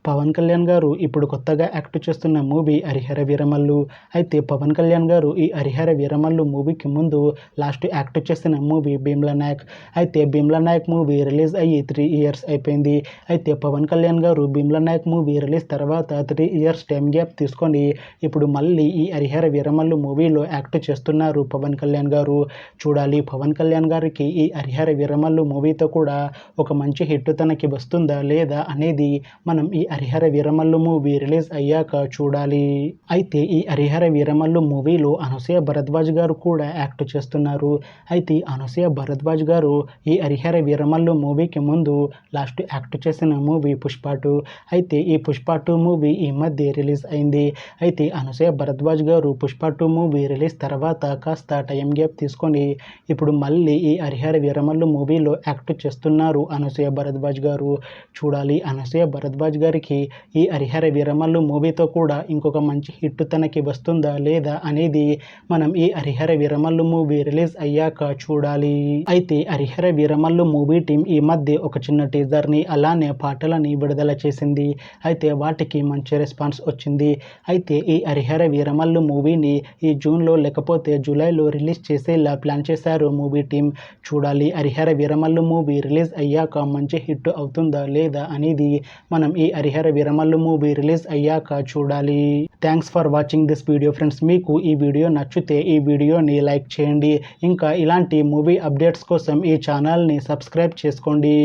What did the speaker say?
పవన్ కళ్యాణ్ గారు ఇప్పుడు కొత్తగా యాక్ట్ చేస్తున్న మూవీ హరిహర వీరమల్లు. అయితే పవన్ కళ్యాణ్ గారు ఈ హరిహర వీరమల్లు మూవీకి ముందు లాస్ట్ యాక్ట్ చేసిన మూవీ భీమ్లా నాయక్. అయితే భీమ్లా నాయక్ మూవీ రిలీజ్ అయ్యి 3 ఇయర్స్ అయిపోయింది. అయితే పవన్ కళ్యాణ్ గారు భీమ్లా నాయక్ మూవీ రిలీజ్ తర్వాత 3 ఇయర్స్ టైం గ్యాప్ తీసుకొని ఇప్పుడు మళ్ళీ ఈ హరిహర వీరమల్లు మూవీలో యాక్ట్ చేస్తున్నారు పవన్ కళ్యాణ్ గారు. చూడాలి పవన్ కళ్యాణ్ గారికి ఈ హరిహర వీరమల్లు మూవీతో కూడా ఒక మంచి హిట్ తనకి వస్తుందా లేదా అనేది మనం ఈ హరిహర వీరమల్లు మూవీ రిలీజ్ అయ్యాక చూడాలి. అయితే ఈ హరిహర వీరమల్లు మూవీలో అనసూయ భరద్వాజ్ గారు కూడా యాక్ట్ చేస్తున్నారు. అయితే అనసూయ భరద్వాజ్ గారు ఈ హరిహర వీరమల్లు మూవీకి ముందు లాస్ట్ యాక్ట్ చేసిన మూవీ పుష్ప 2. అయితే ఈ పుష్ప 2 మూవీ ఈ మధ్య రిలీజ్ అయింది. అయితే అనసూయ భరద్వాజ్ గారు పుష్ప 2 మూవీ రిలీజ్ తర్వాత కాస్త టైం గ్యాప్ తీసుకొని ఇప్పుడు మళ్ళీ ఈ హరిహర వీరమల్లు మూవీలో యాక్ట్ చేస్తున్నారు అనసూయ భరద్వాజ్ గారు. చూడాలి అనసూయ భరద్వాజ్ గారికి ఈ హరిహర వీరమల్లు మూవీతో కూడా ఇంకొక మంచి హిట్ తనకి వస్తుందా లేదా అనేది మనం ఈ హరిహర వీరమల్లు మూవీ రిలీజ్ అయ్యాక చూడాలి. అయితే హరిహర వీరమల్లు మూవీ టీం ఈ మధ్య ఒక చిన్న టీజర్ని అలానే పాటలని విడుదల చేసింది. అయితే వాటికి మంచి రెస్పాన్స్ వచ్చింది. అయితే ఈ హరిహర వీరమల్లు మూవీని ఈ జూన్లో లేకపోతే జూలైలో రిలీజ్ చేసేలా ప్లాన్ చేశారు మూవీ టీం. చూడాలి హరిహర వీరమల్లు మూవీ రిలీజ్ అయ్యాక మంచి హిట్ అవుతుందా లేదా అనేది మనం ఈ హరిహర వీరమల్లు మూవీ రిలీజ్ అయ్యాక చూడాలి. Thanks for watching this video friends. మీకు ఈ వీడియో నచ్చితే ఈ వీడియోని లైక్ చేయండి. ఇంకా ఇలాంటి మూవీ అప్డేట్స్ కోసం ఈ ఛానల్ని సబ్స్క్రైబ్ చేసుకోండి.